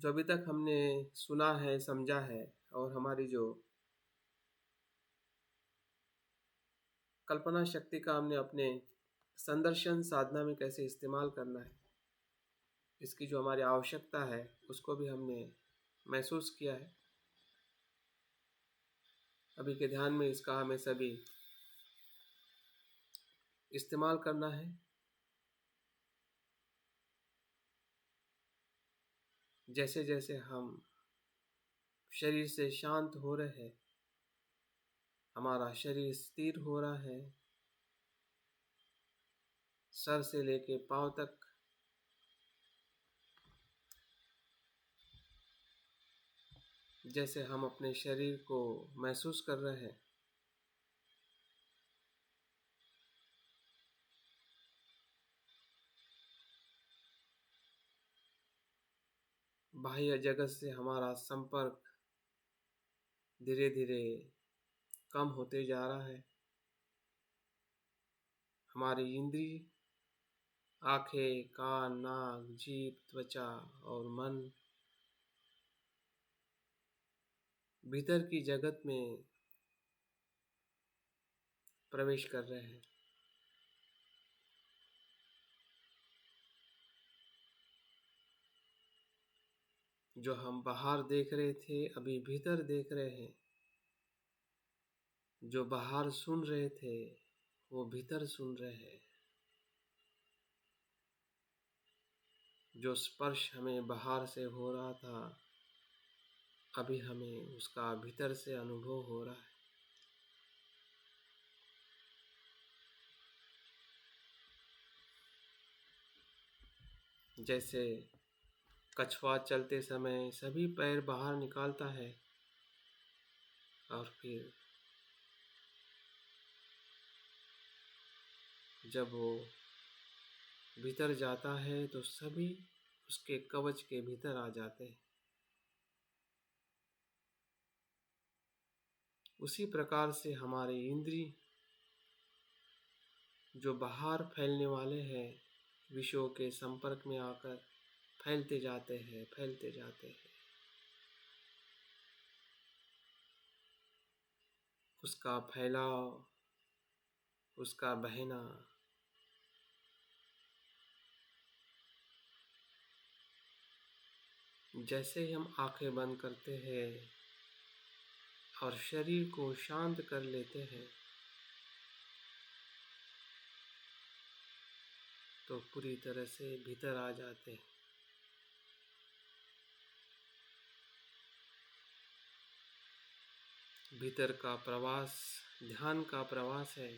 जो अभी तक हमने सुना है, समझा है और हमारी जो कल्पना शक्ति का हमने अपने संदर्शन साधना में कैसे इस्तेमाल करना है, इसकी जो हमारी आवश्यकता है उसको भी हमने महसूस किया है। अभी के ध्यान में इसका हमें सभी इस्तेमाल करना है। जैसे जैसे हम शरीर से शांत हो रहे हैं, हमारा शरीर स्थिर हो रहा है, सर से लेके पांव तक जैसे हम अपने शरीर को महसूस कर रहे हैं, बाह्य जगत से हमारा संपर्क धीरे धीरे कम होते जा रहा है। हमारी इंद्रिय, आंखें, कान, नाक, जीभ, त्वचा और मन भीतर की जगत में प्रवेश कर रहे हैं। जो हम बाहर देख रहे थे अभी भीतर देख रहे हैं। जो बाहर सुन रहे थे वो भीतर सुन रहे हैं। जो स्पर्श हमें बाहर से हो रहा था अभी हमें उसका भीतर से अनुभव हो रहा है। जैसे कछुआ चलते समय सभी पैर बाहर निकालता है और फिर जब वो भीतर जाता है तो सभी उसके कवच के भीतर आ जाते हैं। उसी प्रकार से हमारे इंद्रिय जो बाहर फैलने वाले हैं विषयों के संपर्क में आकर फैलते जाते हैं, फैलते जाते हैं। उसका फैलाव, उसका बहना जैसे ही हम आंखें बंद करते हैं और शरीर को शांत कर लेते हैं तो पूरी तरह से भीतर आ जाते हैं। भीतर का प्रवास ध्यान का प्रवास है।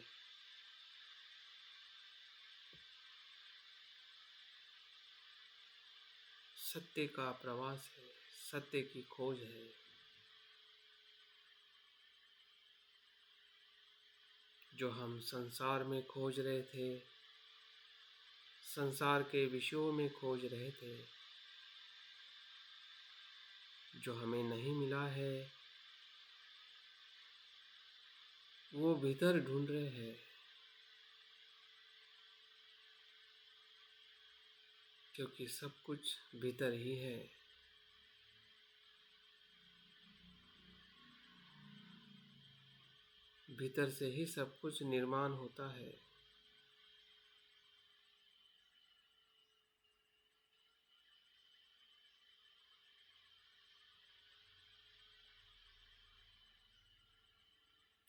सत्य का प्रवास है, सत्य की खोज है। जो हम संसार में खोज रहे थे, संसार के विषयों में खोज रहे थे, जो हमें नहीं मिला है वो भीतर ढूंढ रहे हैं। क्योंकि सब कुछ भीतर ही है। भीतर से ही सब कुछ निर्माण होता है।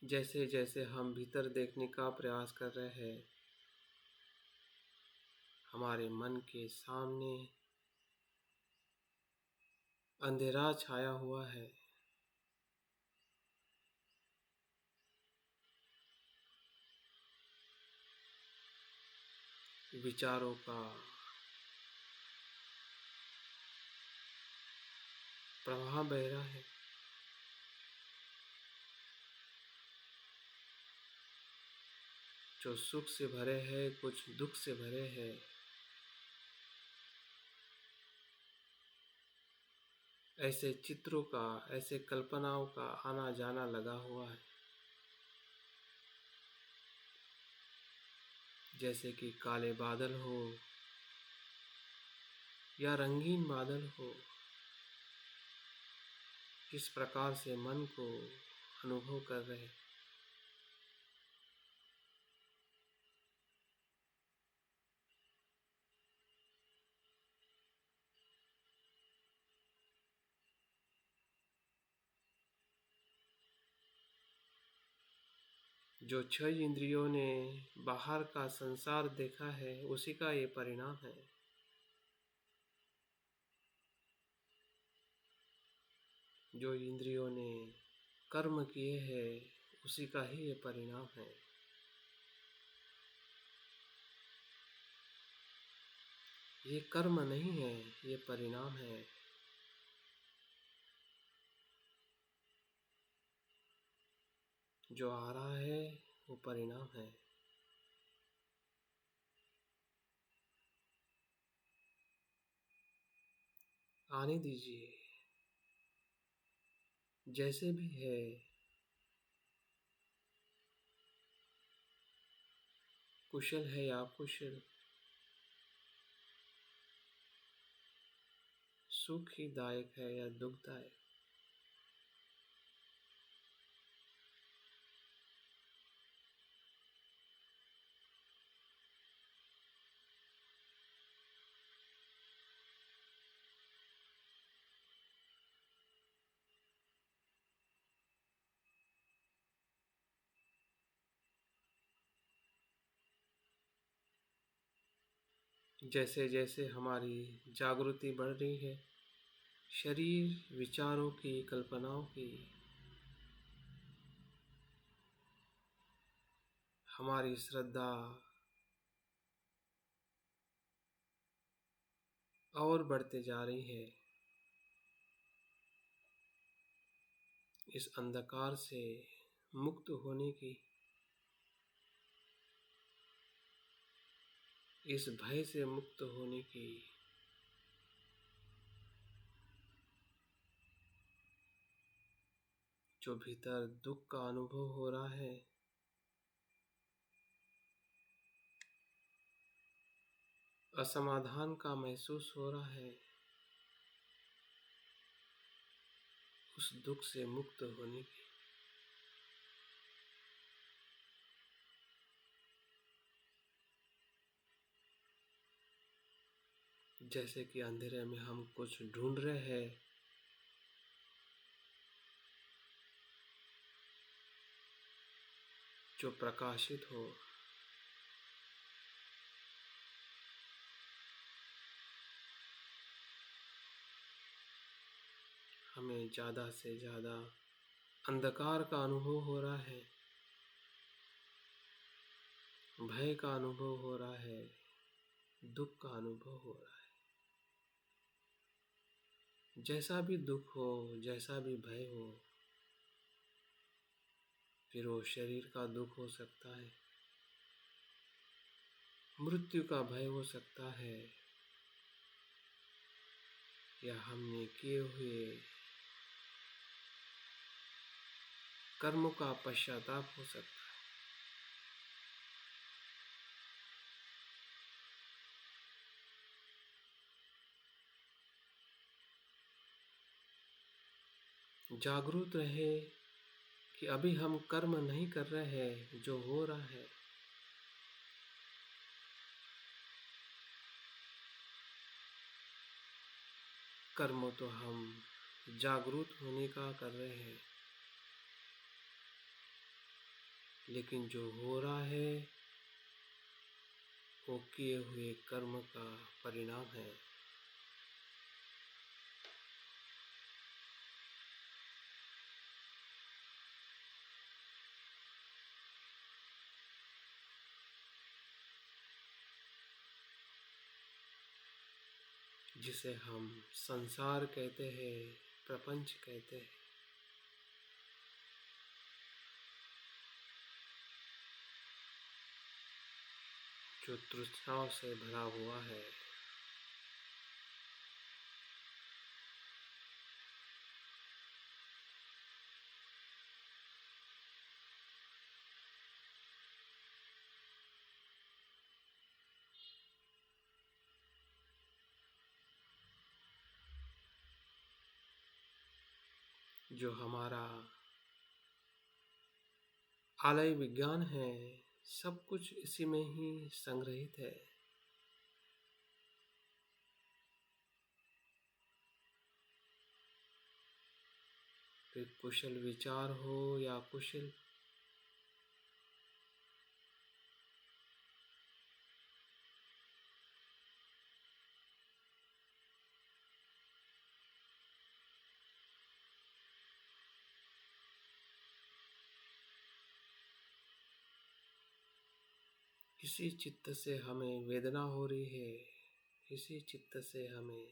जैसे जैसे हम भीतर देखने का प्रयास कर रहे हैं हमारे मन के सामने अंधेरा छाया हुआ है। विचारों का प्रवाह बह रहा है। जो सुख से भरे हैं, कुछ दुख से भरे हैं। ऐसे चित्रों का, ऐसे कल्पनाओं का आना जाना लगा हुआ है। जैसे कि काले बादल हो या रंगीन बादल हो, किस प्रकार से मन को अनुभव कर रहे हैं। जो 6 इंद्रियों ने बाहर का संसार देखा है, उसी का ये परिणाम है। जो इंद्रियों ने कर्म किए हैं, उसी का ही ये परिणाम है। ये कर्म नहीं है, ये परिणाम है। जो आ रहा है वो परिणाम है। आने दीजिए, जैसे भी है। कुशल है या अकुशल, सुखदायक है या दुखदायक, जैसे जैसे हमारी जागृति बढ़ रही है, शरीर, विचारों की, कल्पनाओं की, हमारी श्रद्धा और बढ़ते जा रही है। इस अंधकार से मुक्त होने की, इस भय से मुक्त होने की, जो भीतर दुख का अनुभव हो रहा है, असमाधान का महसूस हो रहा है, उस दुख से मुक्त होने की। जैसे कि अंधेरे में हम कुछ ढूंढ रहे हैं, जो प्रकाशित हो। हमें ज़्यादा से ज़्यादा अंधकार का अनुभव हो रहा है, भय का अनुभव हो रहा है, दुख का अनुभव हो रहा है। जैसा भी दुख हो, जैसा भी भय हो, फिर वो शरीर का दुख हो सकता है, मृत्यु का भय हो सकता है, या हमने किए हुए कर्मों का पश्चाताप हो सकता है। जागरूक रहे कि अभी हम कर्म नहीं कर रहे हैं, जो हो रहा है। कर्म तो हम जागरूक होने का कर रहे हैं, लेकिन जो हो रहा है वो किए हुए कर्म का परिणाम है। जिसे हम संसार कहते हैं, प्रपंच कहते हैं। जो तृष्णाओं से भरा हुआ है, जो हमारा आलय विज्ञान है, सब कुछ इसी में ही संग्रहित है। फिर कुशल विचार हो या कुशल इसी चित्त से हमें वेदना हो रही है, इसी चित्त से हमें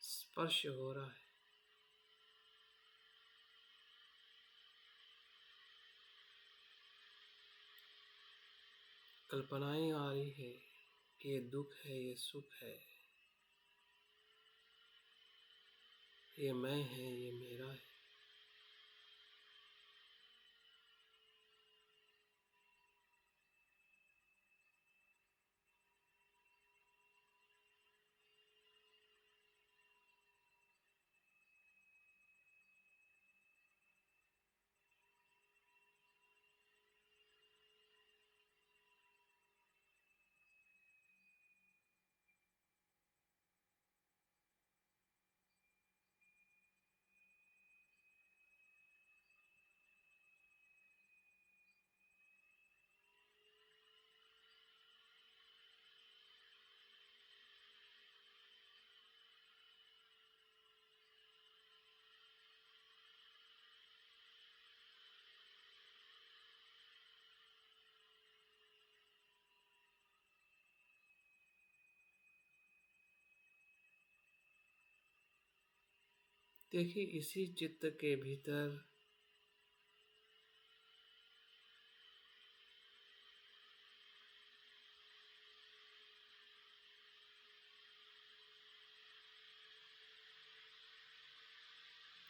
स्पर्श हो रहा है। कल्पनाएं आ रही है, ये दुख है, ये सुख है, ये मैं है, ये मेरा है। देखिए, इसी चित्त के भीतर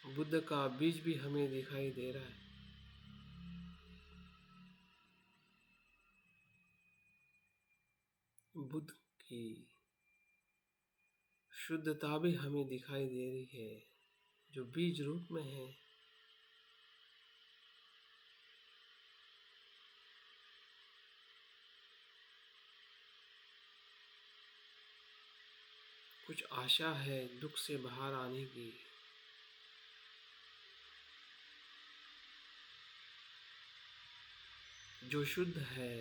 बुद्ध का बीज भी हमें दिखाई दे रहा है। बुद्ध की शुद्धता भी हमें दिखाई दे रही है, जो बीज रूप में है। कुछ आशा है दुख से बाहर आने की। जो शुद्ध है,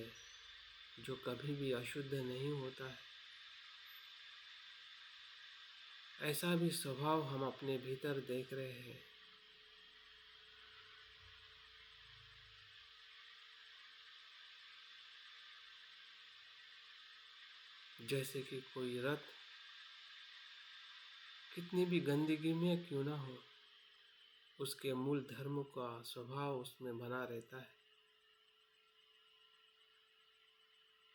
जो कभी भी अशुद्ध नहीं होता है, ऐसा भी स्वभाव हम अपने भीतर देख रहे हैं। जैसे कि कोई रथ कितनी भी गंदगी में क्यों ना हो, उसके मूल धर्म का स्वभाव उसमें बना रहता है।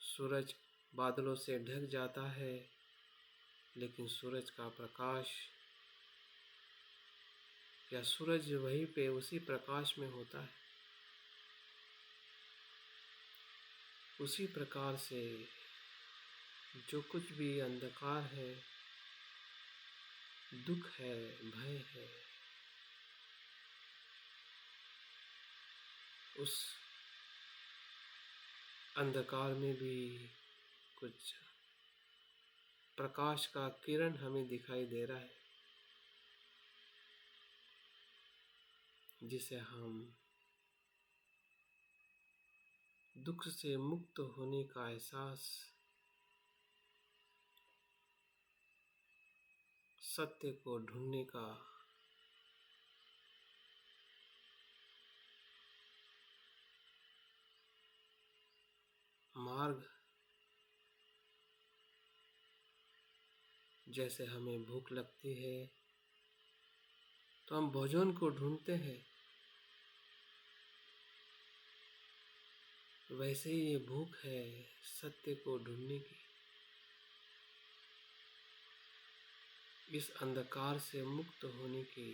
सूरज बादलों से ढक जाता है, लेकिन सूरज का प्रकाश या सूरज वहीं पे उसी प्रकाश में होता है। उसी प्रकार से जो कुछ भी अंधकार है, दुख है, भय है, उस अंधकार में भी कुछ प्रकाश का किरण हमें दिखाई दे रहा है, जिसे हम दुख से मुक्त होने का एहसास, सत्य को ढूंढने का मार्ग, जैसे हमें भूख लगती है तो हम भोजन को ढूंढते हैं, वैसे ही ये भूख है सत्य को ढूंढने की। इस अंधकार से मुक्त होने की,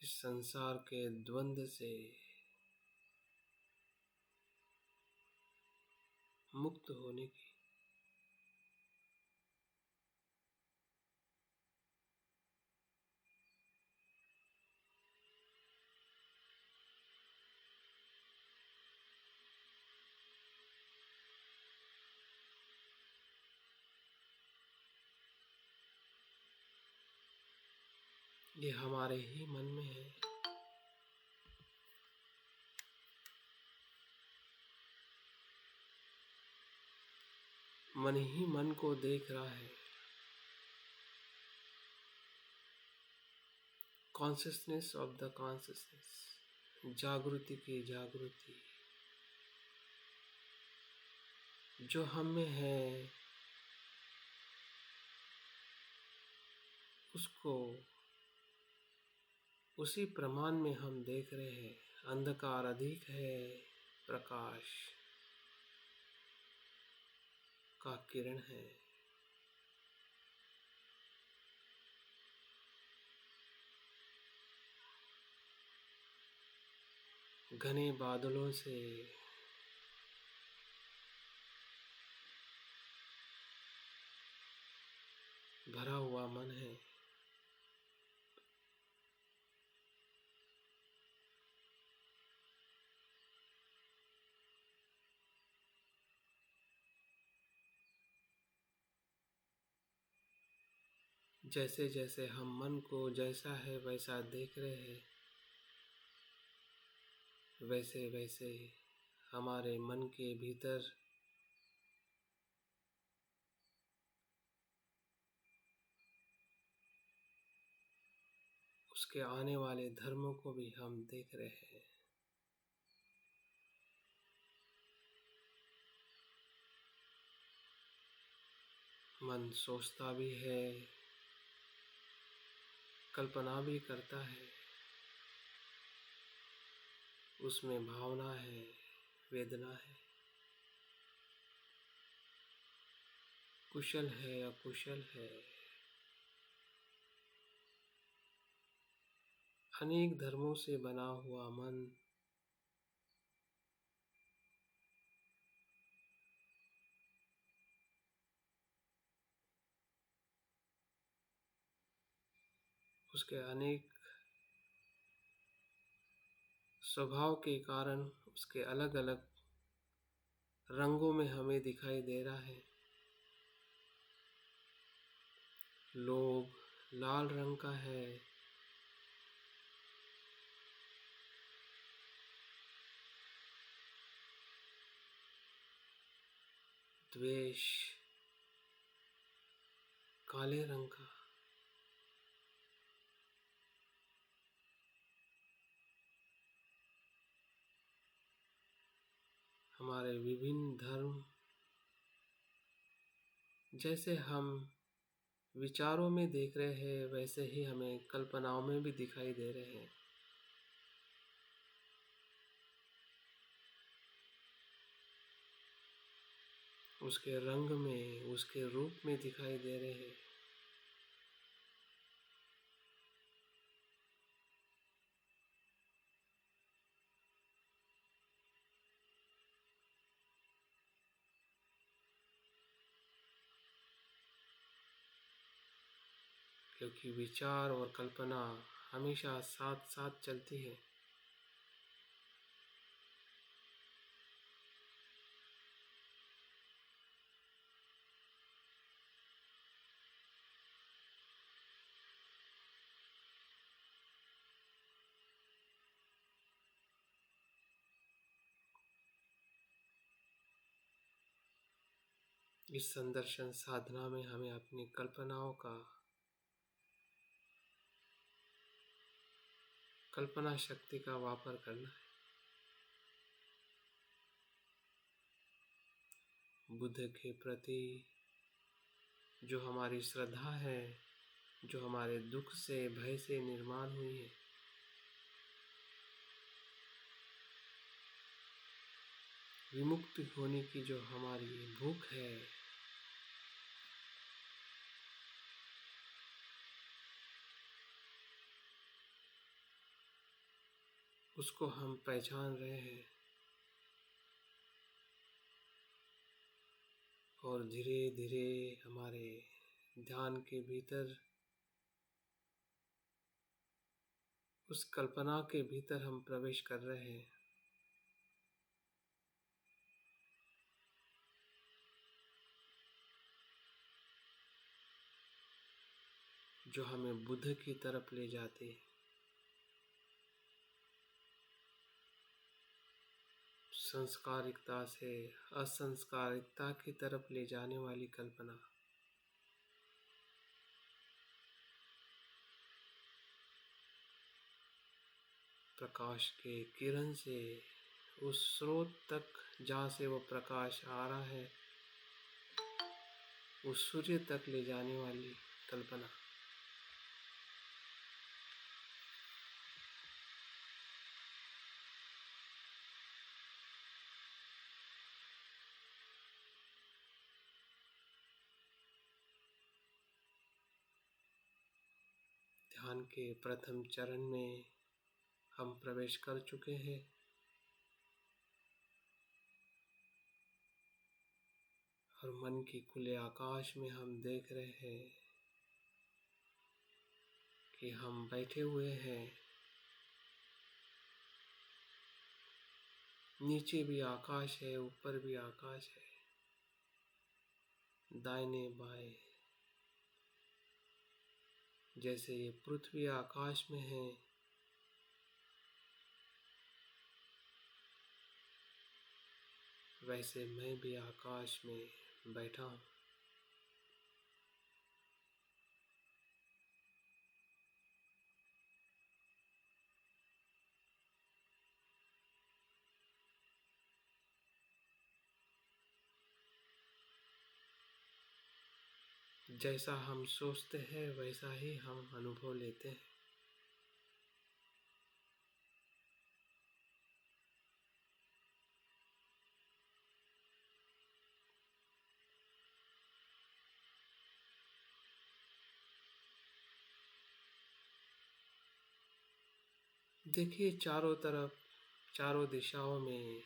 इस संसार के द्वंद्व से मुक्त होने की। ये हमारे ही मन में है। मन ही मन को देख रहा है। कॉन्शियसनेस ऑफ द कॉन्शियसनेस, जागृति की जागृति जो हम में है, उसको उसी प्रमाण में हम देख रहे हैं। अंधकार अधिक है, प्रकाश का किरण है। घने बादलों से भरा हुआ मन है। जैसे जैसे हम मन को जैसा है वैसा देख रहे हैं, वैसे वैसे हमारे मन के भीतर उसके आने वाले धर्मों को भी हम देख रहे हैं। मन सोचता भी है, कल्पना भी करता है, उसमें भावना है, वेदना है, कुशल है, अकुशल है। अनेक धर्मों से बना हुआ मन उसके अनेक स्वभाव के कारण उसके अलग अलग रंगों में हमें दिखाई दे रहा है। लोभ लाल रंग का है, द्वेष काले रंग का। हमारे विभिन्न धर्म जैसे हम विचारों में देख रहे हैं, वैसे ही हमें कल्पनाओं में भी दिखाई दे रहे हैं। उसके रंग में, उसके रूप में दिखाई दे रहे हैं। क्योंकि विचार और कल्पना हमेशा साथ साथ चलती है। इस संदर्शन साधना में हमें अपनी कल्पना शक्ति का वापर करना है। बुद्ध के प्रति जो हमारी श्रद्धा है, जो हमारे दुख से, भय से निर्माण हुई है, विमुक्त होने की जो हमारी भूख है, उसको हम पहचान रहे हैं। और धीरे धीरे हमारे ध्यान के भीतर, उस कल्पना के भीतर हम प्रवेश कर रहे हैं। जो हमें बुद्ध की तरफ ले जाती है, संस्कारिकता से असंस्कारिकता की तरफ ले जाने वाली कल्पना। प्रकाश के किरण से उस स्रोत तक जहाँ से वो प्रकाश आ रहा है, उस सूर्य तक ले जाने वाली कल्पना। ध्यान के प्रथम चरण में हम प्रवेश कर चुके हैं। और मन के खुले आकाश में हम देख रहे हैं कि हम बैठे हुए हैं। नीचे भी आकाश है, ऊपर भी आकाश है, दाहिने बाएं। जैसे ये पृथ्वी आकाश में है, वैसे मैं भी आकाश में बैठा हूँ। जैसा हम सोचते हैं वैसा ही हम अनुभव लेते हैं। देखिए, चारों तरफ, चारों दिशाओं में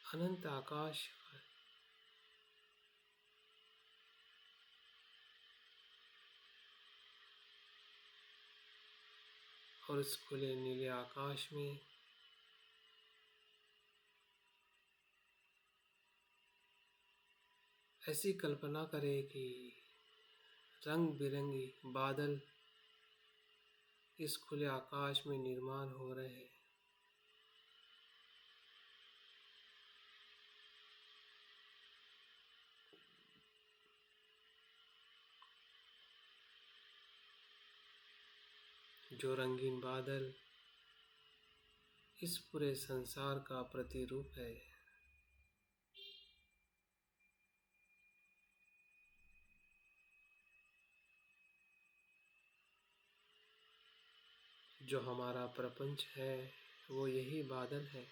अनंत आकाश और इस खुले नीले आकाश में ऐसी कल्पना करें कि रंग बिरंगी बादल इस खुले आकाश में निर्माण हो रहे हैं। जो रंगीन बादल इस पूरे संसार का प्रतिरूप है। जो हमारा प्रपंच है वो यही बादल है,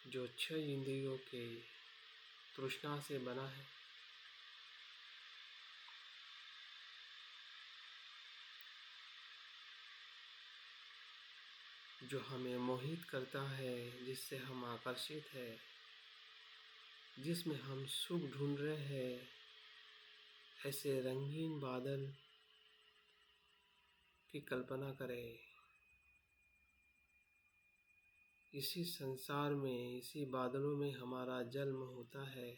जो 6 इंद्रियों के तृष्णा से बना है। जो हमें मोहित करता है, जिससे हम आकर्षित है, जिसमें हम सुख ढूंढ रहे हैं। ऐसे रंगीन बादल की कल्पना करें। इसी संसार में, इसी बादलों में हमारा जन्म होता है।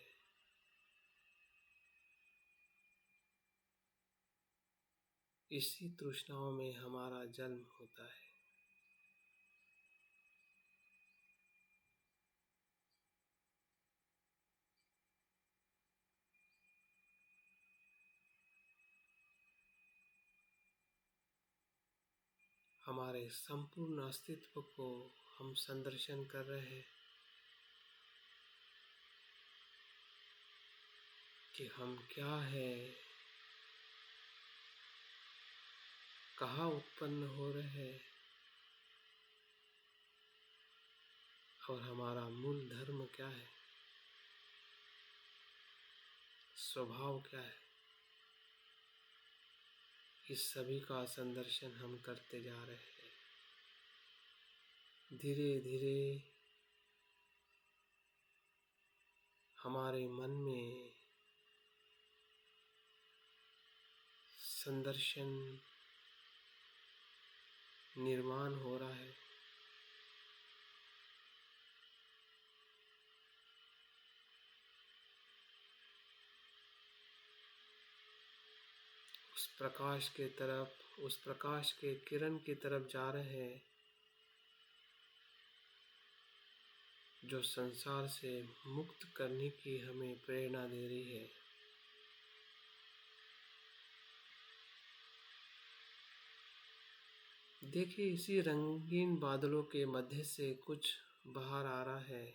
इसी तृष्णाओं में हमारा जन्म होता है। हमारे संपूर्ण अस्तित्व को हम संदर्शन कर रहे हैं कि हम क्या है, कहाँ उत्पन्न हो रहे हैं और हमारा मूल धर्म क्या है, स्वभाव क्या है। इस सभी का संदर्शन हम करते जा रहे हैं। धीरे धीरे हमारे मन में संदर्शन निर्माण हो रहा है। उस प्रकाश के तरफ, उस प्रकाश के किरण की तरफ जा रहे हैं जो संसार से मुक्त करने की हमें प्रेरणा दे रही है। देखिए, इसी रंगीन बादलों के मध्य से कुछ बाहर आ रहा है।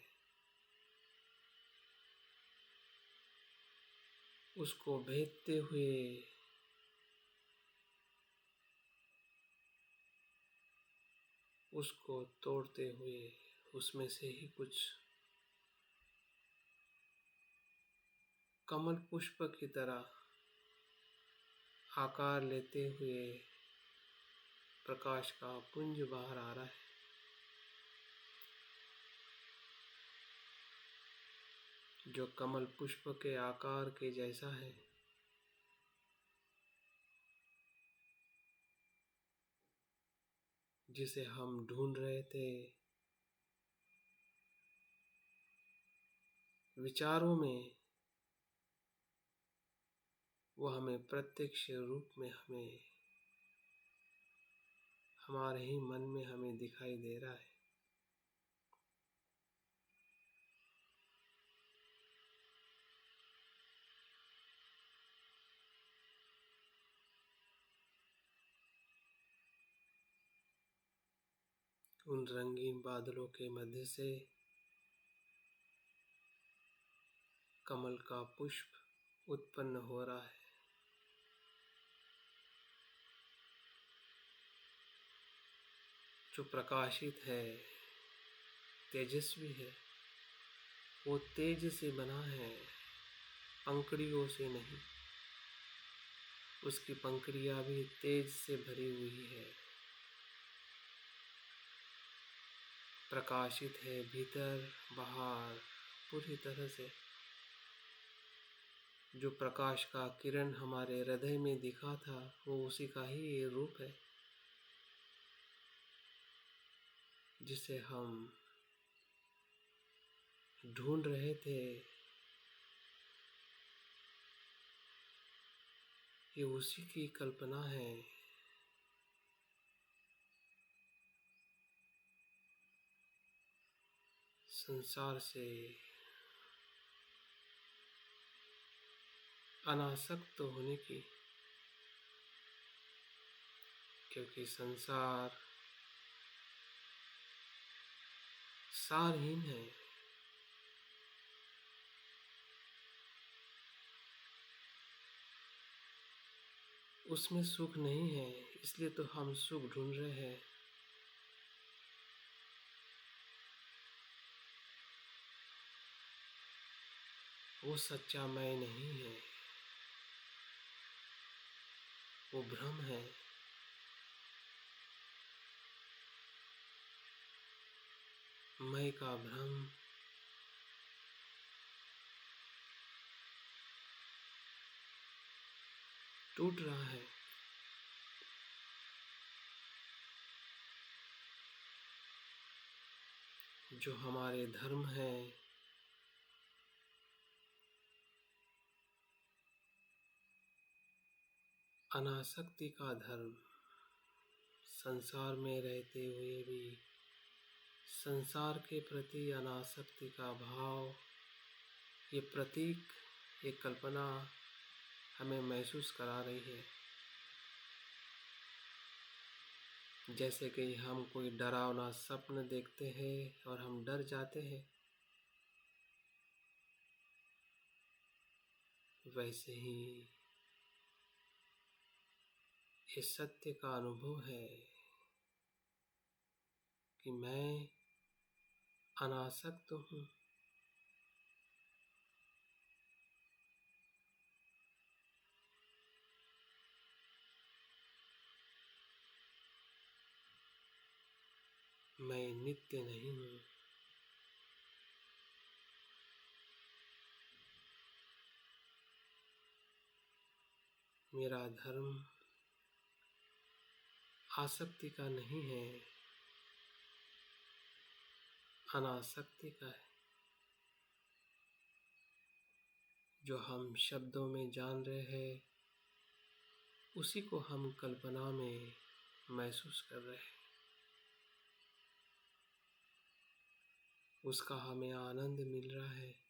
उसको भेदते हुए उसको तोड़ते हुए उसमें से ही कुछ कमल पुष्प की तरह आकार लेते हुए प्रकाश का पुंज बाहर आ रहा है। जो कमल पुष्प के आकार के जैसा है। जिसे हम ढूंढ रहे थे विचारों में, वो हमें प्रत्यक्ष रूप में हमें हमारे ही मन में हमें दिखाई दे रहा है। उन रंगीन बादलों के मध्य से कमल का पुष्प उत्पन्न हो रहा है। जो प्रकाशित है, तेजस्वी है, वो तेज से बना है, पंखुड़ियों से नहीं। उसकी पंखुड़ियां भी तेज से भरी हुई है, प्रकाशित है भीतर बाहर पूरी तरह से। जो प्रकाश का किरण हमारे हृदय में दिखा था, वो उसी का ही ये रूप है, जिसे हम ढूंढ रहे थे। ये उसी की कल्पना है। संसार से अनासक्त होने की, क्योंकि संसार सारहीन है। उसमें सुख नहीं है, इसलिए तो हम सुख ढूंढ रहे हैं। वो सच्चा मैं नहीं है, वो भ्रम है। मैं का भ्रम टूट रहा है। जो हमारे धर्म है, अनासक्ति का धर्म, संसार में रहते हुए भी संसार के प्रति अनासक्ति का भाव, ये प्रतीक, ये कल्पना हमें महसूस करा रही है। जैसे कि हम कोई डरावना स्वप्न देखते हैं और हम डर जाते हैं, वैसे ही ये सत्य का अनुभव है कि मैं अनासक्त हूँ। मैं नित्य नहीं हूँ। मेरा धर्म आसक्ति का नहीं है, अनासक्ति का है। जो हम शब्दों में जान रहे हैं, उसी को हम कल्पना में महसूस कर रहे हैं। उसका हमें आनंद मिल रहा है।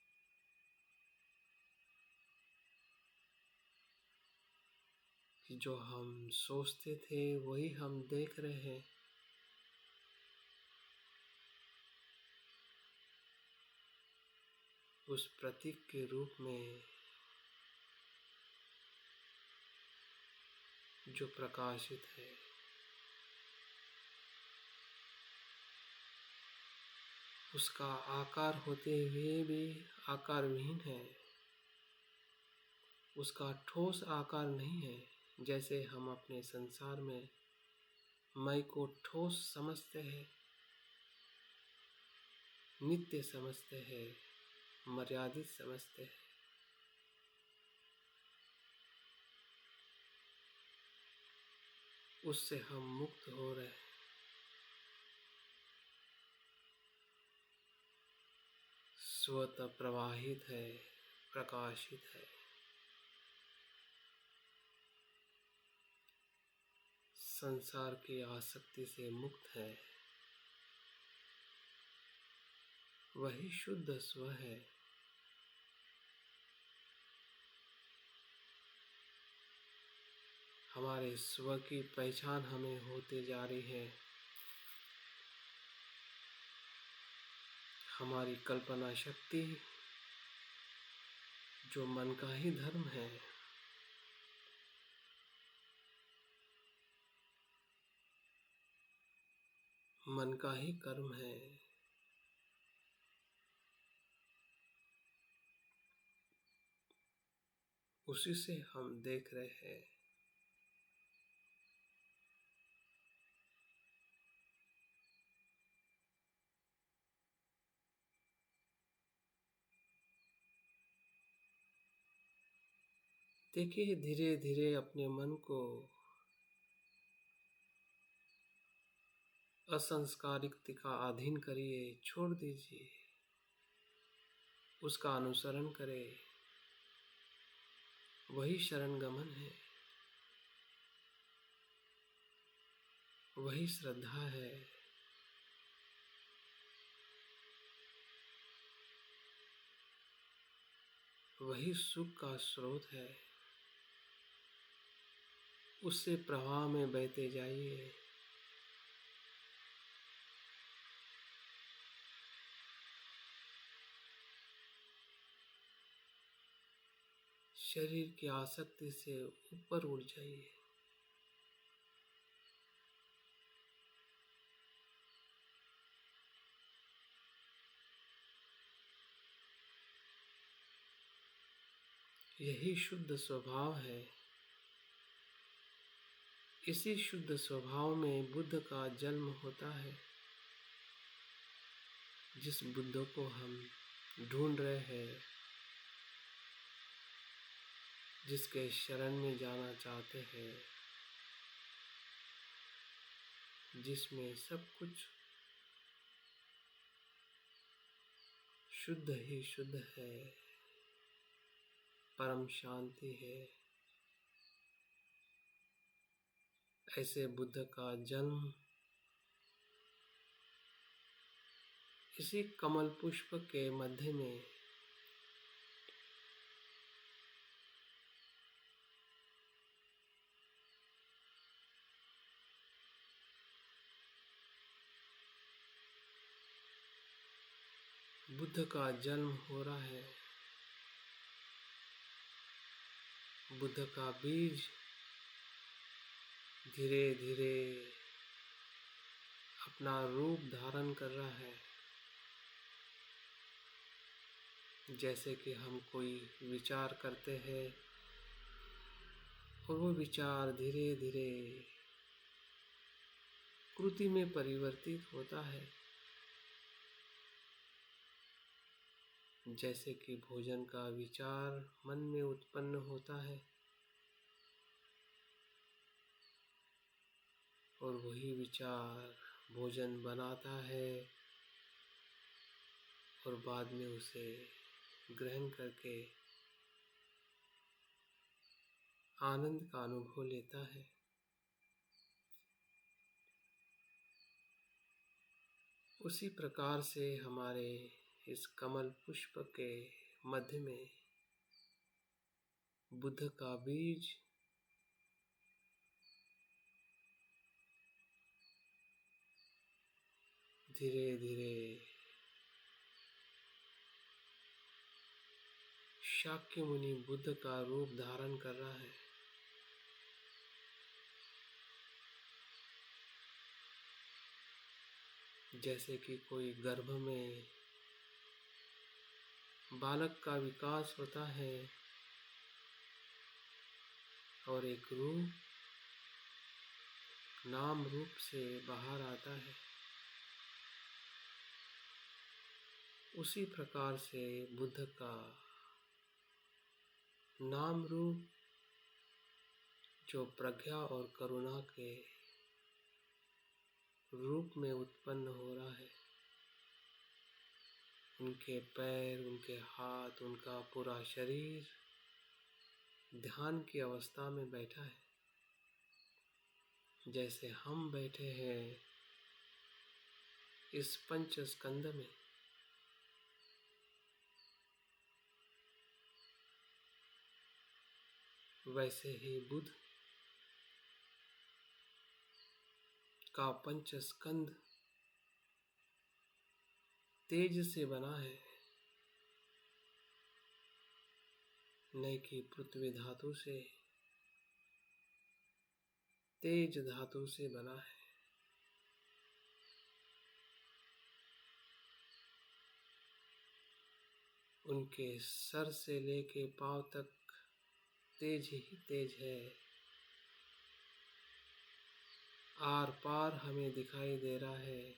कि जो हम सोचते थे वही हम देख रहे हैं। उस प्रतीक के रूप में जो प्रकाशित है, उसका आकार होते हुए भी आकारविहीन है। उसका ठोस आकार नहीं है। जैसे हम अपने संसार में मैं को ठोस समझते हैं, नित्य समझते हैं, मर्यादित समझते हैं। उससे हम मुक्त हो रहे हैं। स्वतः प्रवाहित है, प्रकाशित है। संसार की आसक्ति से मुक्त है। वही शुद्ध स्व है। हमारे स्व की पहचान हमें होते जा रही है। हमारी कल्पना शक्ति जो मन का ही धर्म है, मन का ही कर्म है, उसी से हम देख रहे हैं। देखिए, धीरे धीरे अपने मन को असंस्कारिकता का अधीन करिए, छोड़ दीजिए, उसका अनुसरण करें। वही शरण गमन है, वही श्रद्धा है, वही सुख का स्रोत है। उससे प्रवाह में बहते जाइए। शरीर की आसक्ति से ऊपर उठ जाइए। यही शुद्ध स्वभाव है। इसी शुद्ध स्वभाव में बुद्ध का जन्म होता है। जिस बुद्ध को हम ढूंढ रहे हैं, जिसके शरण में जाना चाहते हैं, जिसमें सब कुछ शुद्ध ही शुद्ध है, परम शांति है, ऐसे बुद्ध का जन्म इसी कमल पुष्प के मध्य में बुद्ध का जन्म हो रहा है। बुद्ध का बीज धीरे धीरे अपना रूप धारण कर रहा है। जैसे कि हम कोई विचार करते हैं और वो विचार धीरे धीरे कृति में परिवर्तित होता है। जैसे कि भोजन का विचार मन में उत्पन्न होता है और वही विचार भोजन बनाता है और बाद में उसे ग्रहण करके आनंद का अनुभव लेता है। उसी प्रकार से हमारे इस कमल पुष्प के मध्य में बुद्ध का बीज धीरे धीरे शाक्य मुनि बुद्ध का रूप धारण कर रहा है। जैसे कि कोई गर्भ में बालक का विकास होता है और एक रूप नाम रूप से बाहर आता है, उसी प्रकार से बुद्ध का नाम रूप जो प्रज्ञा और करुणा के रूप में उत्पन्न हो रहा है। उनके पैर, उनके हाथ, उनका पूरा शरीर ध्यान की अवस्था में बैठा है। जैसे हम बैठे हैं इस पंच स्कंद में, वैसे ही बुद्ध का पंच स्कंद तेज से बना है, न कि पृथ्वी धातु से, तेज धातु से बना है। उनके सर से लेके पांव तक तेज ही तेज है। आर पार हमें दिखाई दे रहा है।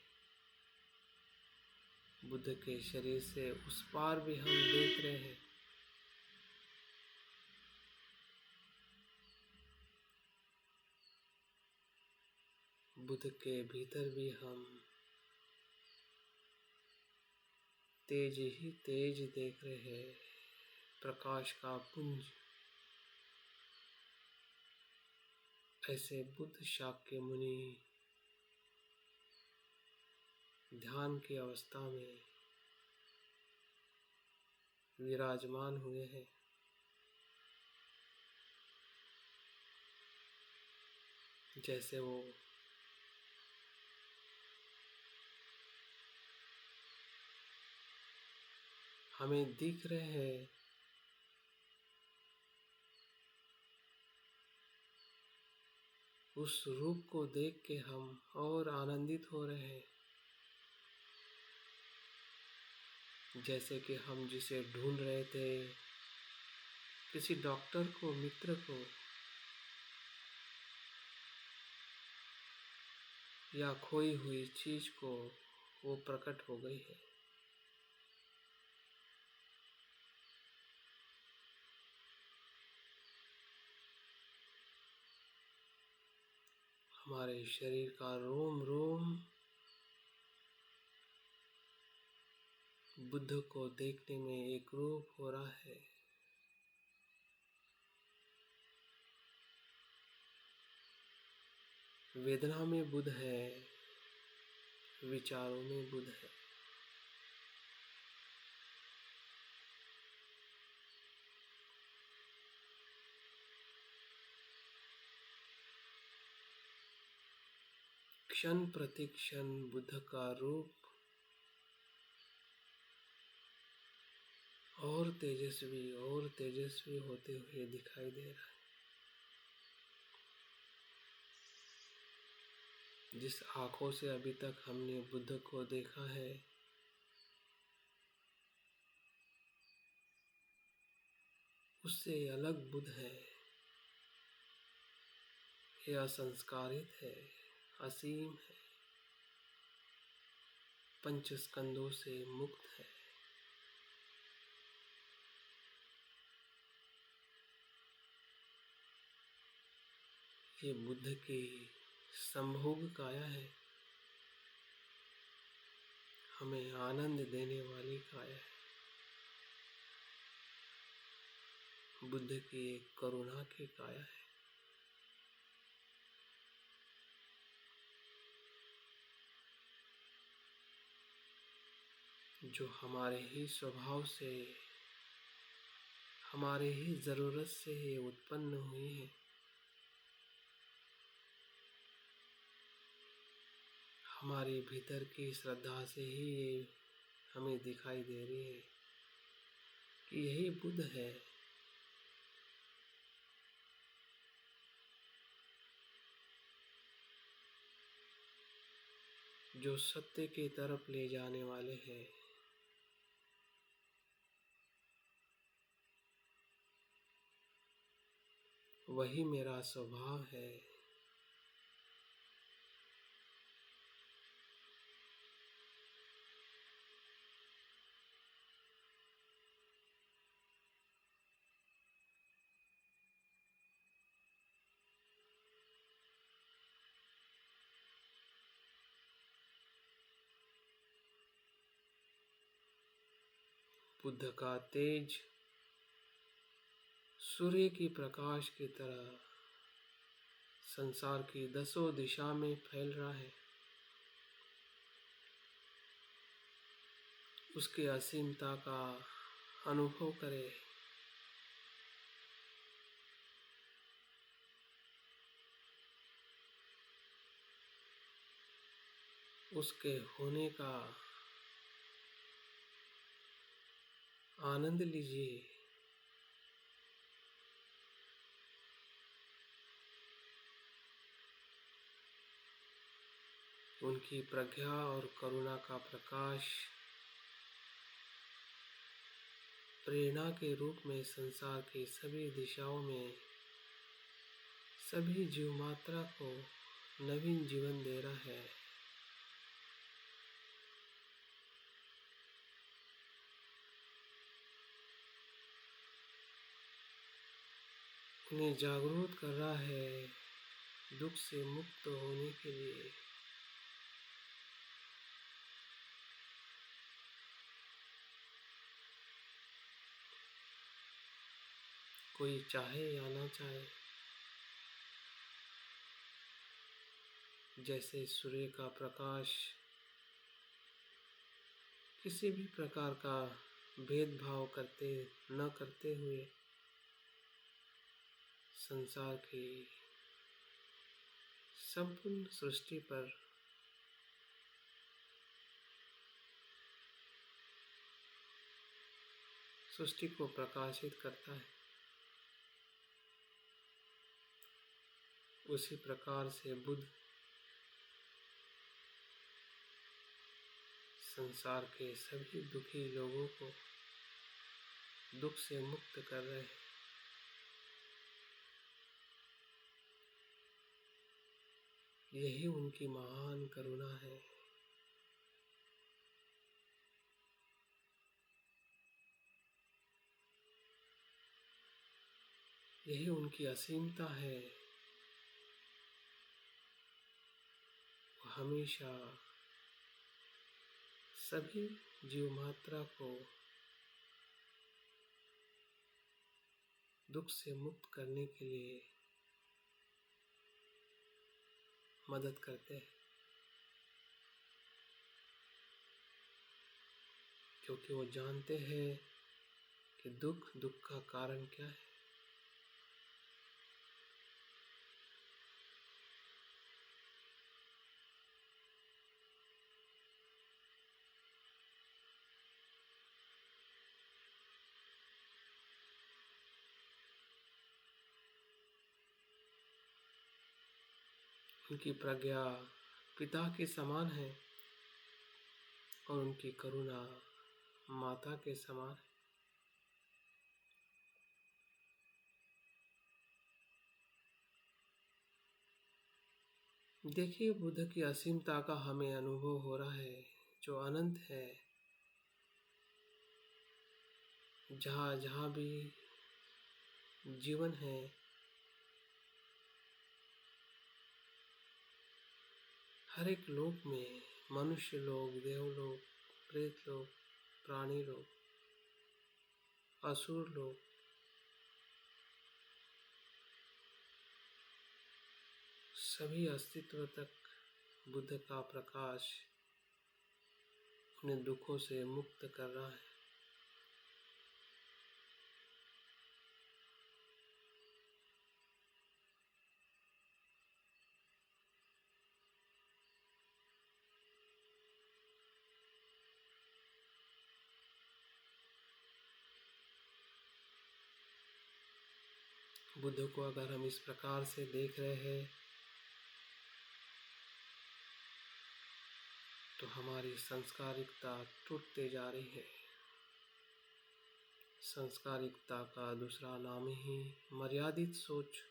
बुद्ध के शरीर से उस पार भी हम देख रहे हैं। बुद्ध के भीतर भी हम तेज ही तेज देख रहे हैं, प्रकाश का पुंज। ऐसे बुद्ध शाक्य मुनि ध्यान की अवस्था में विराजमान हुए हैं। जैसे वो हमें दिख रहे हैं, उस रूप को देख के हम और आनंदित हो रहे हैं। जैसे कि हम जिसे ढूंढ रहे थे, किसी डॉक्टर को, मित्र को, या खोई हुई चीज को, वो प्रकट हो गई है। हमारे शरीर का रोम रोम बुद्ध को देखने में एक रूप हो रहा है। वेदना में बुद्ध है, विचारों में बुद्ध है। क्षण प्रति क्षण बुद्ध का रूप और तेजस्वी होते हुए दिखाई दे रहा है। जिस आंखों से अभी तक हमने बुद्ध को देखा है, उससे अलग बुद्ध है। यह असंस्कारित है, असीम है, पंच स्कंदों से मुक्त है। ये बुद्ध की संभोग काया है, हमें आनंद देने वाली काया है। बुद्ध की एक करुणा की काया है। जो हमारे ही स्वभाव से, हमारे ही ज़रूरत से ये उत्पन्न हुई है। हमारे भीतर की श्रद्धा से ही ये हमें दिखाई दे रही है कि यही बुद्ध है। जो सत्य की तरफ ले जाने वाले हैं। वही मेरा स्वभाव है। बुद्ध का तेज सूर्य की प्रकाश की तरह संसार की दसों दिशा में फैल रहा है। उसके असीमता का अनुभव करें। उसके होने का आनंद लीजिए। उनकी प्रज्ञा और करुणा का प्रकाश प्रेरणा के रूप में संसार की सभी दिशाओं में सभी जीव मात्रा को नवीन जीवन दे रहा है। उन्हें जागरूक कर रहा है दुख से मुक्त होने के लिए। कोई चाहे या ना चाहे, जैसे सूर्य का प्रकाश किसी भी प्रकार का भेदभाव न करते हुए संसार की संपूर्ण सृष्टि पर सृष्टि को प्रकाशित करता है। उसी प्रकार से बुद्ध संसार के सभी दुखी लोगों को दुख से मुक्त कर रहे हैं। यही उनकी महान करुणा है। यही उनकी असीमता है। वो हमेशा सभी जीव मात्रा को दुख से मुक्त करने के लिए मदद करते हैं, क्योंकि वो जानते हैं कि दुख का कारण क्या है। उनकी प्रज्ञा पिता के समान है और उनकी करुणा माता के समान है। देखिए, बुद्ध की असीमता का हमें अनुभव हो रहा है, जो अनंत है। जहाँ जहाँ भी जीवन है, हर एक लोक में मनुष्य लोग, देवलोक, प्रेत लोग, प्राणी लोग, असुर लोग, सभी अस्तित्व तक बुद्ध का प्रकाश उन्हें दुखों से मुक्त कर रहा है। बुद्ध को अगर हम इस प्रकार से देख रहे हैं तो हमारी संस्कारिकता टूटते जा रही है। संस्कारिकता का दूसरा नाम ही मर्यादित सोच,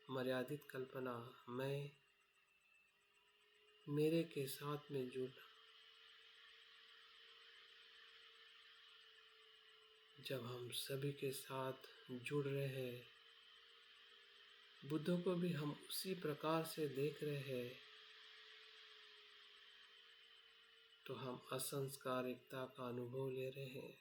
मर्यादित कल्पना, मैं मेरे के साथ में जुड़ना। जब हम सभी के साथ जुड़ रहे हैं, बुद्ध को भी हम उसी प्रकार से देख रहे हैं, तो हम असंस्कारिकता का अनुभव ले रहे हैं।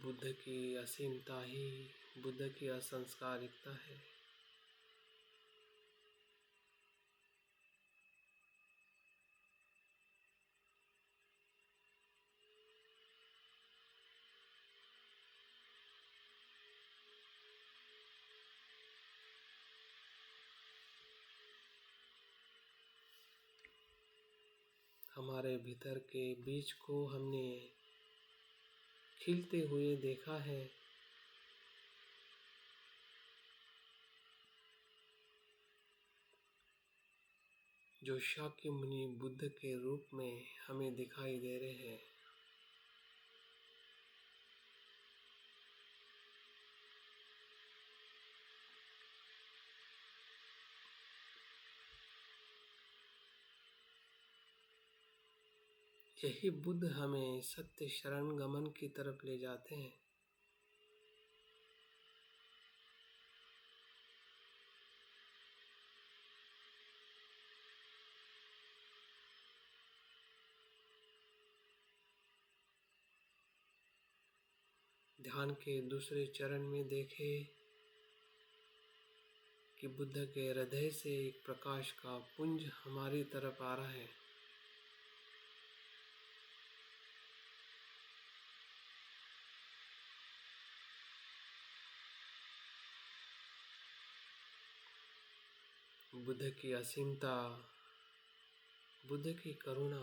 बुद्ध की असीमता ही बुद्ध की असंस्कारिकता है। हमारे भीतर के बीज को हमने खिलते हुए देखा है। जो शाक्य मुनि बुद्ध के रूप में हमें दिखाई दे रहे हैं। यही बुद्ध हमें सत्य शरण गमन की तरफ ले जाते हैं। ध्यान के दूसरे चरण में देखें कि बुद्ध के हृदय से एक प्रकाश का पुंज हमारी तरफ आ रहा है। बुद्ध की असीमता, बुद्ध की करुणा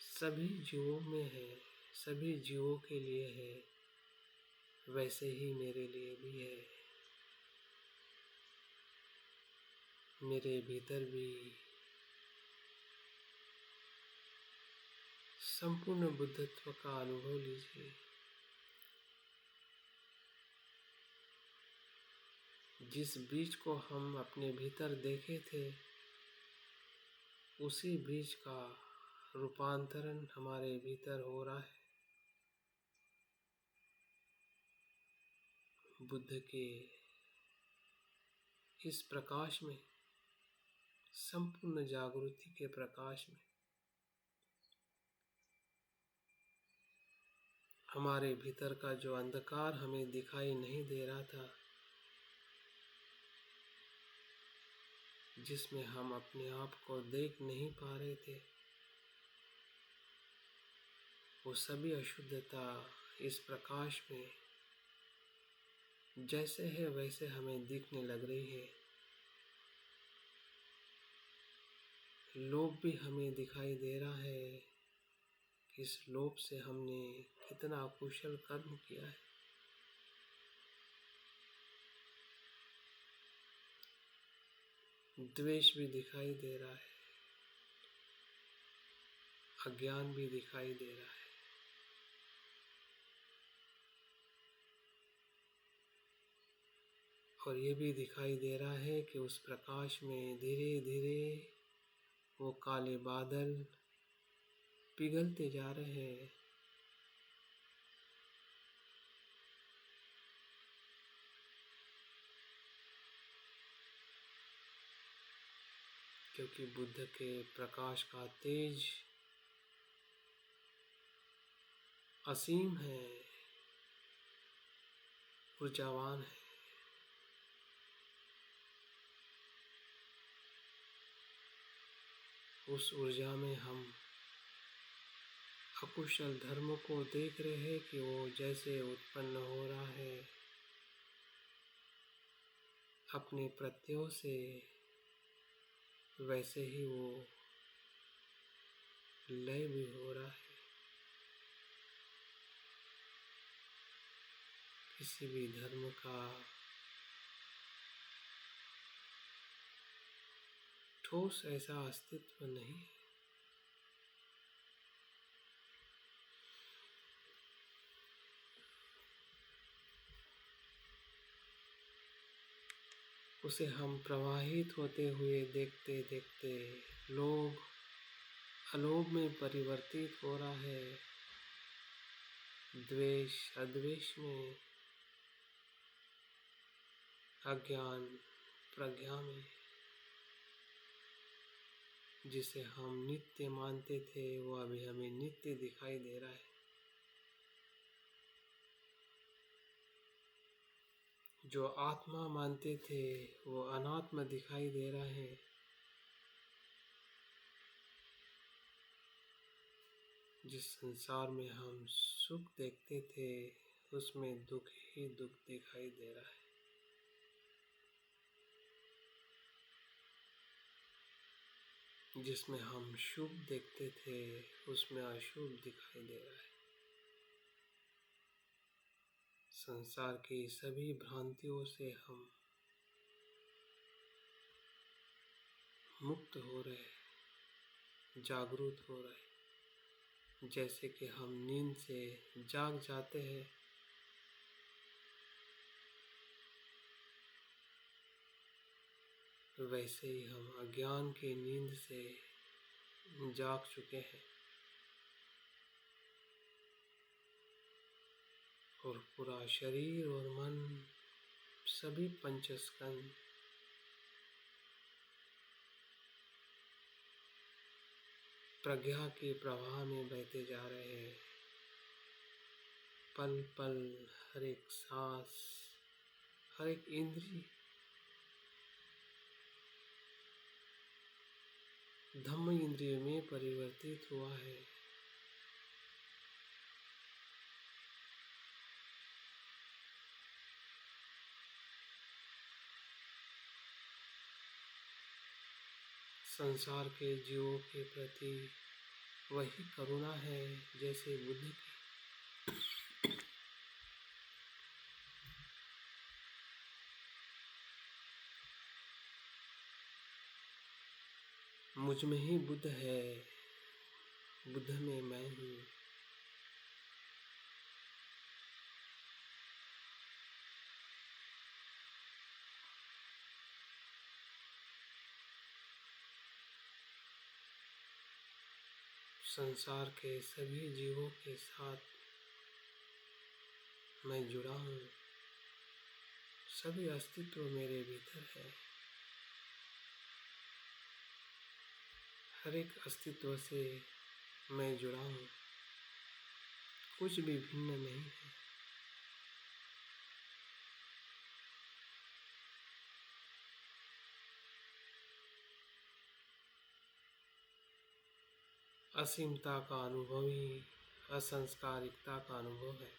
सभी जीवों में है, सभी जीवों के लिए है, वैसे ही मेरे लिए भी है। मेरे भीतर भी संपूर्ण बुद्धत्व का अनुभव लीजिए। जिस बीज को हम अपने भीतर देखे थे, उसी बीज का रूपांतरण हमारे भीतर हो रहा है। बुद्ध के इस प्रकाश में, संपूर्ण जागृति के प्रकाश में हमारे भीतर का जो अंधकार हमें दिखाई नहीं दे रहा था, जिसमें हम अपने आप को देख नहीं पा रहे थे, वो सभी अशुद्धता इस प्रकाश में जैसे है वैसे हमें दिखने लग रही है। लोभ भी हमें दिखाई दे रहा है कि इस लोभ से हमने कितना अकुशल कर्म किया है। द्वेष भी दिखाई दे रहा है, अज्ञान भी दिखाई दे रहा है। और ये भी दिखाई दे रहा है कि उस प्रकाश में धीरे धीरे वो काले बादल पिघलते जा रहे हैं। क्योंकि बुद्ध के प्रकाश का तेज असीम है, ऊर्जावान है। उस ऊर्जा में हम अकुशल धर्म को देख रहे हैं कि वो जैसे उत्पन्न हो रहा है, अपने प्रत्ययों से, वैसे ही वो लय भी हो रहा है। किसी भी धर्म का ठोस ऐसा अस्तित्व नहीं है। उसे हम प्रवाहित होते हुए देखते देखते लोभ अलोभ में परिवर्तित हो रहा है, द्वेष अद्वेष में, अज्ञान प्रज्ञा में। जिसे हम नित्य मानते थे वो अभी हमें नित्य दिखाई दे रहा है। जो आत्मा मानते थे वो अनात्मा दिखाई दे रहा है। जिस संसार में हम सुख देखते थे उसमें दुख ही दुख दिखाई दे रहा है। जिसमें हम शुभ देखते थे उसमें अशुभ दिखाई दे रहा है। संसार की सभी भ्रांतियों से हम मुक्त हो रहे, जागरूक हो रहे। जैसे कि हम नींद से जाग जाते हैं, वैसे ही हम अज्ञान की नींद से जाग चुके हैं और पूरा शरीर और मन, सभी पंचस्कंद प्रज्ञा के प्रवाह में बहते जा रहे हैं। पल पल, हर एक सांस, हर एक इंद्रिय धम्म इंद्रिय में परिवर्तित हुआ है। संसार के जीवों के प्रति वही करुणा है जैसे बुद्ध की। मुझ में ही बुद्ध है, बुद्ध में मैं हूँ। संसार के सभी जीवों के साथ मैं जुड़ा हूँ। सभी अस्तित्व मेरे भीतर है। हर एक अस्तित्व से मैं जुड़ा हूँ, कुछ भी भिन्न नहीं है। असीमता का अनुभव ही असंस्कारिकता का अनुभव है।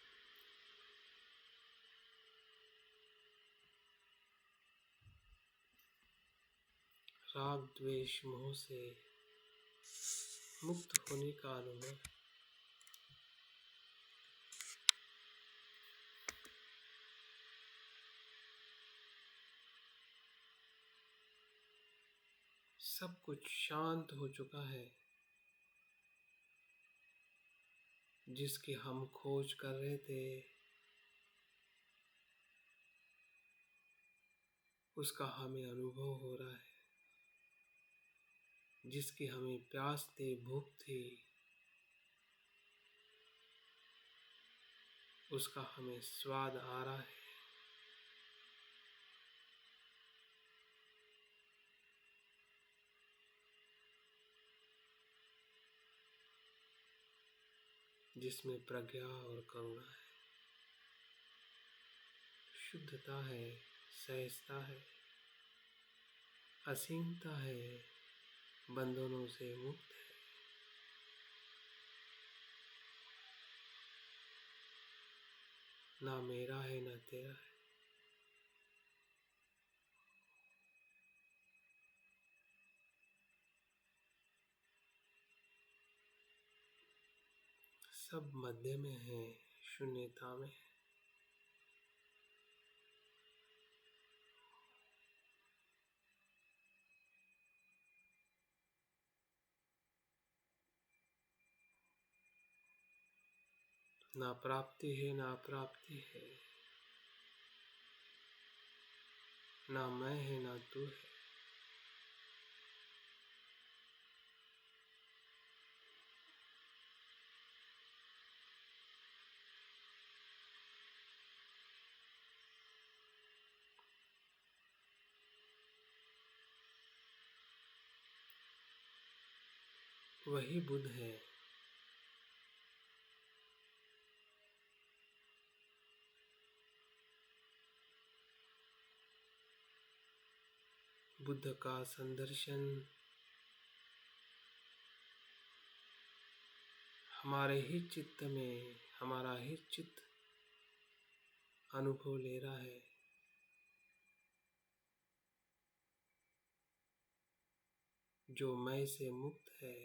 राग द्वेष मोह से मुक्त होने का अनुभव। सब कुछ शांत हो चुका है। जिसकी हम खोज कर रहे थे उसका हमें अनुभव हो रहा है। जिसकी हमें प्यास थी, भूख थी, उसका हमें स्वाद आ रहा है। जिसमें प्रज्ञा और करुणा है, शुद्धता है, सहजता है, असीमता है, बंधनों से मुक्त है। ना मेरा है ना तेरा है, सब मध्य में है, शून्यता में है। ना प्राप्ति है ना प्राप्ति है, ना मैं है ना तू है। वही बुद्ध है, बुद्ध का संदर्शन हमारे ही चित्त में, हमारा ही चित्त अनुभव ले रहा है। जो मैं से मुक्त है,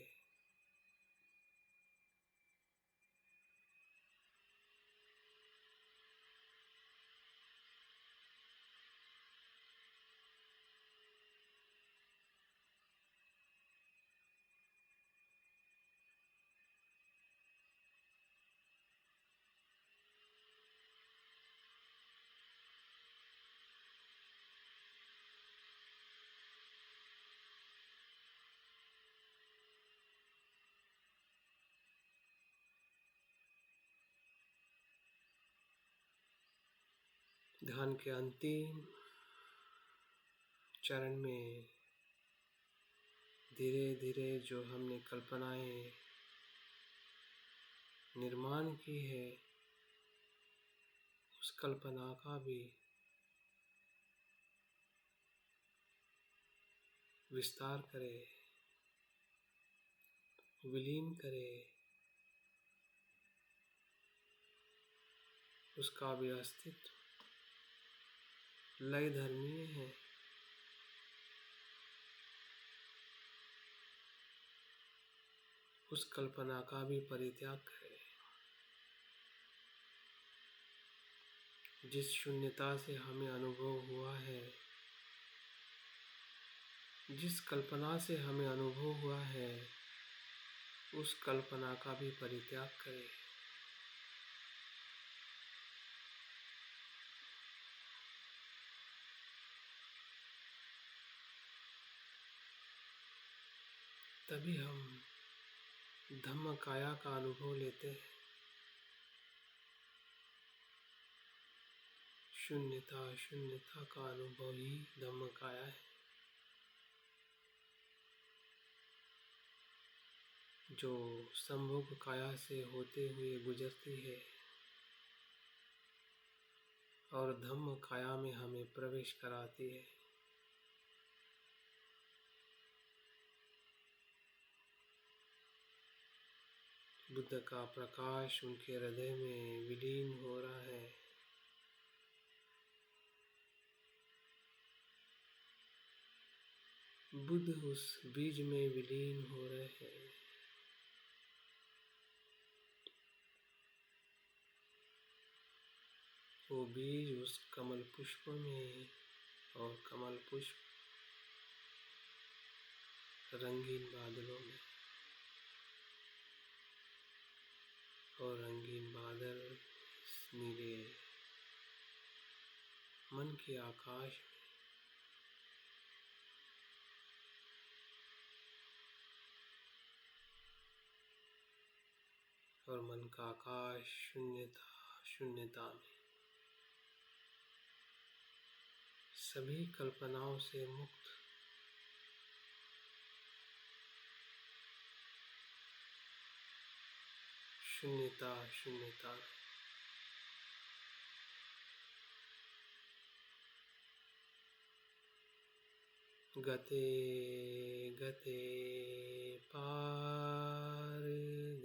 ध्यान के अंतिम चरण में धीरे धीरे जो हमने कल्पनाएं निर्माण की है, उस कल्पना का भी विस्तार करें, विलीन करें, उसका भी अस्तित्व लय धर्मीय है। उस कल्पना का भी परित्याग करें। जिस शून्यता से हमें अनुभव हुआ है, जिस कल्पना से हमें अनुभव हुआ है, उस कल्पना का भी परित्याग करें। तभी हम धम्म काया का अनुभव लेते हैं। शून्यता शून्यता का अनुभव ही धम्म काया है, जो संभोग काया से होते हुए गुजरती है और धम्म काया में हमें प्रवेश कराती है। बुद्ध का प्रकाश उनके हृदय में विलीन हो रहा है। बुद्ध उस बीज में विलीन हो रहे हैं। वो बीज उस कमल पुष्प में, और कमल पुष्प रंगीन बादलों में, और रंगीन बादल नीले मन के आकाश में। और मन का आकाश शून्यता शून्यता में सभी कल्पनाओं से मुक्त, शून्यता शून्यता। गते गते पार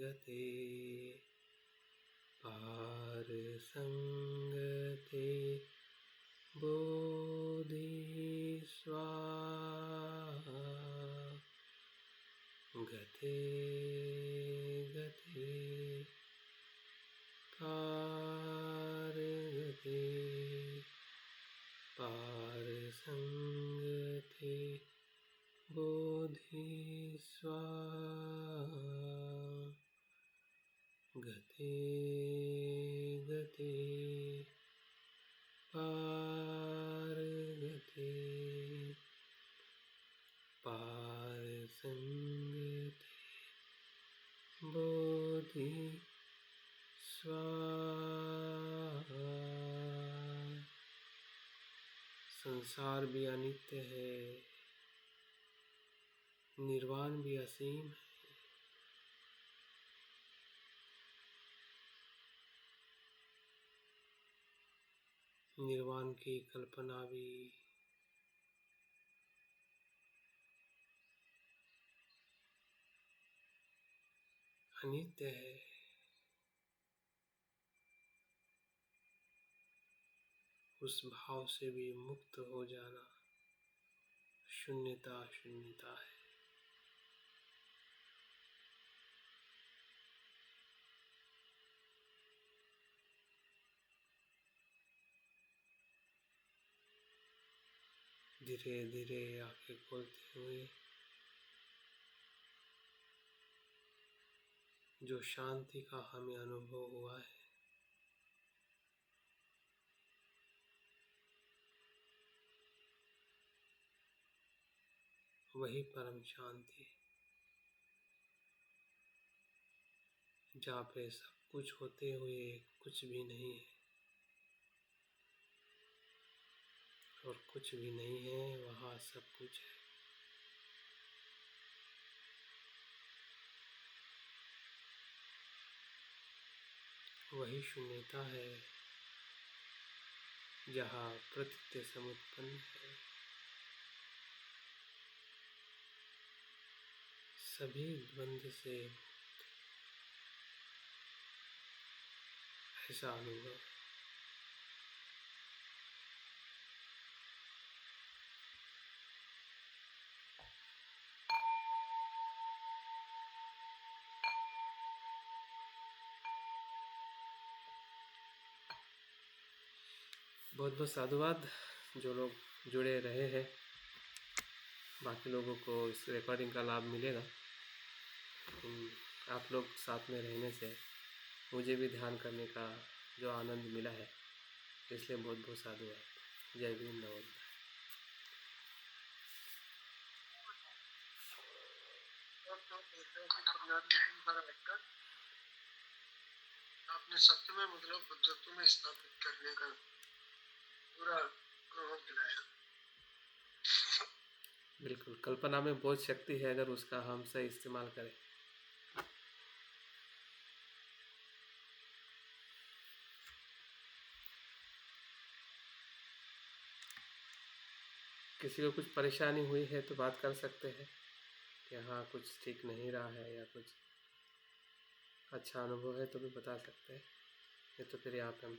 गते पार संगते बोधि स्वाहा। गते गते पार गते पार संगते बोधि स्वाहा। गते गते पार गते पार संगते बोधि स्वाहा। संसार भी अनित्य है, निर्वाण भी असीम है। निर्वाण की कल्पना भी अनित्य है। उस भाव से भी मुक्त हो जाना शून्यता शून्यता है। धीरे धीरे आंखें खोलते हुए जो शांति का हमें अनुभव हुआ है, वही परम शांति है, जहाँ पे सब कुछ होते हुए कुछ भी नहीं है और कुछ भी नहीं है वहाँ सब कुछ है। वही शून्यता है जहाँ प्रतीत समुत्पन्न है। सभी द्वंद्व से ऐसा अनुभव। बहुत बहुत साधुवाद जो लोग जुड़े रहे हैं। बाकी लोगों को इस रिकॉर्डिंग का लाभ मिलेगा। आप लोग साथ में रहने से मुझे भी ध्यान करने का जो आनंद मिला है, इसलिए बहुत बहुत साधुवाद। जय भीम, नमोन्नमः। आपने सत्य में मतलब बुद्धत्व में स्थापित करने का पूरा अनुभव दिलाया। बिल्कुल, कल्पना में बहुत शक्ति है अगर उसका हम सही इस्तेमाल करें। किसी को कुछ परेशानी हुई है तो बात कर सकते हैं कि हाँ कुछ ठीक नहीं रहा है या कुछ अच्छा अनुभव है तो भी बता सकते हैं। ये तो फिर यहाँ पे हम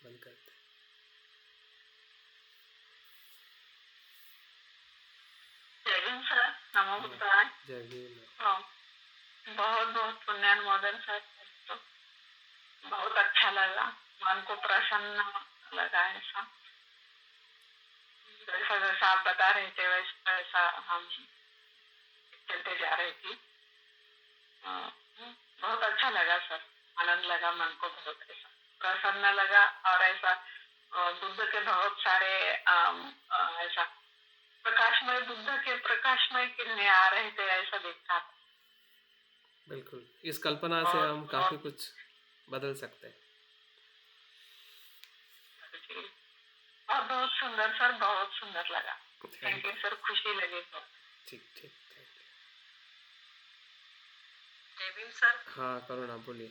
बंद करते हैं। जय भीम सर, नमो बुद्धाय। जय भीम। बहुत बहुत पुण्यानुमोदन सर। तो बहुत अच्छा लगा, मन को प्रसन्न लगा। ऐसा जैसा जैसा आप बता रहे थे वैसा वैसा हम चलते जा रहे थे। बहुत अच्छा लगा सर, आनंद लगा, मन को बहुत ऐसा प्रसन्न लगा। और ऐसा बुद्ध के बहुत सारे ऐसा प्रकाशमय, बुद्ध के प्रकाशमय किरणें आ रहे थे, ऐसा देखा। बिल्कुल, इस कल्पना से हम काफी कुछ बदल सकते हैं। और बहुत सुंदर सर, बहुत सुंदर लगा। थैंक यू सर, खुशी लगी। ठीक ठीक, थैंक यू। प्रवीण सर, हाँ करुणा बोलिए।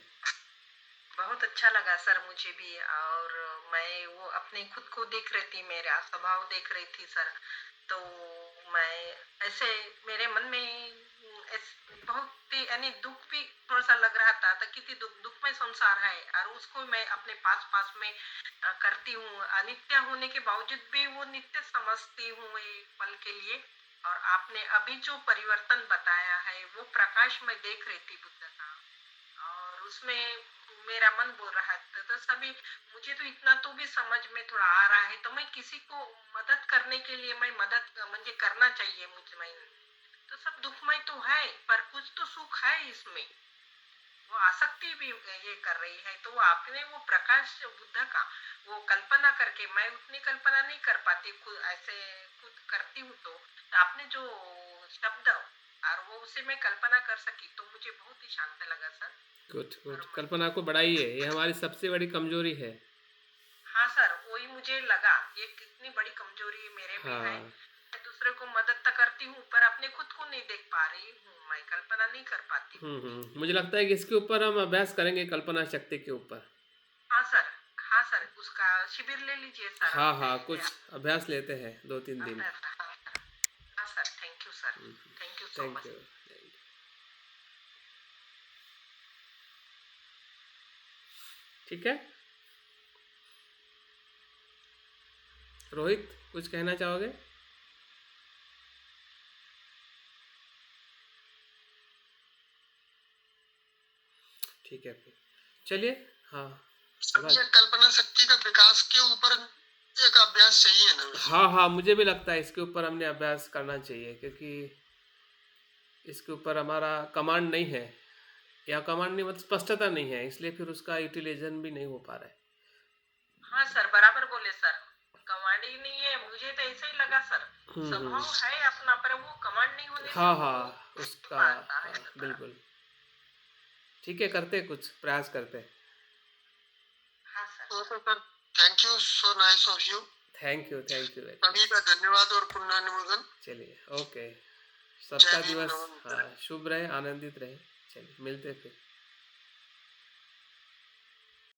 बहुत अच्छा लगा सर मुझे भी। और मैं वो अपने खुद को देख रही थी, मेरा स्वभाव देख रही थी सर। तो मैं ऐसे मेरे मन में बहुत ही यानी दुख भी थोड़ा सा लग रहा था, तो कितनी दुख में संसार है, और उसको मैं अपने पास पास में करती हूँ। अनित्य होने के बावजूद भी वो नित्य समझती हूँ एक पल के लिए। और आपने अभी जो परिवर्तन बताया है वो प्रकाश में देख रही थी बुद्ध का, और उसमें मेरा मन बोल रहा था तो सभी मुझे तो इतना तो भी समझ में थोड़ा आ रहा है, तो मैं किसी को मदद करने के लिए मैं मदद मुझे करना चाहिए मुझ में। तो सब दुखमय तो है, पर कुछ तो सुख है इसमें। वो आसक्ति भी ये कर रही है, तो वो आपने वो प्रकाश बुद्ध का वो कल्पना करके, मैं उतनी कल्पना नहीं कर पाती खुद, ऐसे खुद करती हूँ तो आपने जो शब्द और वो उसे मैं कल्पना कर सकी, तो मुझे बहुत ही शांत लगा सर। गुड गुड, और कल्पना को बढ़ाइए, ये हमारी सबसे बड़ी कमजोरी है। हाँ सर, वही मुझे लगा ये कितनी बड़ी कमजोरी मेरे में है। हाँ मैं दूसरे को मदद तो करती हूँ, पर अपने खुद को नहीं देख पा रही हूँ, मैं कल्पना नहीं कर पाती हूँ उतनी। मुझे लगता है कि इसके ऊपर हम अभ्यास करेंगे, कल्पना शक्ति के ऊपर। हाँ सर, हाँ सर, उसका शिविर ले लीजिए सर। हाँ हाँ, कुछ अभ्यास लेते हैं 2-3 हाँ दिन। सर, हाँ सर, हाँ sir, thank you sir, thank you so thank much. You. ठीक है रोहित, कुछ कहना चाहोगे? ठीक है फिर चलिए। हाँ ये कल्पना शक्ति का विकास के ऊपर एक अभ्यास चाहिए ना। हाँ हाँ, मुझे भी लगता है इसके ऊपर हमने अभ्यास करना चाहिए, क्योंकि इसके ऊपर हमारा कमांड नहीं है, या कमांड नहीं मतलब स्पष्टता नहीं है, इसलिए फिर उसका यूटिलाइजेशन भी नहीं हो पा रहा है। हाँ सर, बराबर बोले सर, कमांड ही नहीं है, मुझे तो ऐसा ही लगा सर। स्वभाव है अपना, पर वो कमांड नहीं होने से हाँ वो हाँ उसका, आता है हाँ सर। बिल्कुल। ठीक है, करते कुछ प्रयास करते। हाँ sir. Okay sir, thank you, so nice of you. Thank you very सभी का धन्यवाद और पुण्यानुमोदन। चलिए ओके, सबका जय भीम, दिवस नमो बुद्धाय। हाँ शुभ रहे, आनंदित रहे। चलिए मिलते फिर।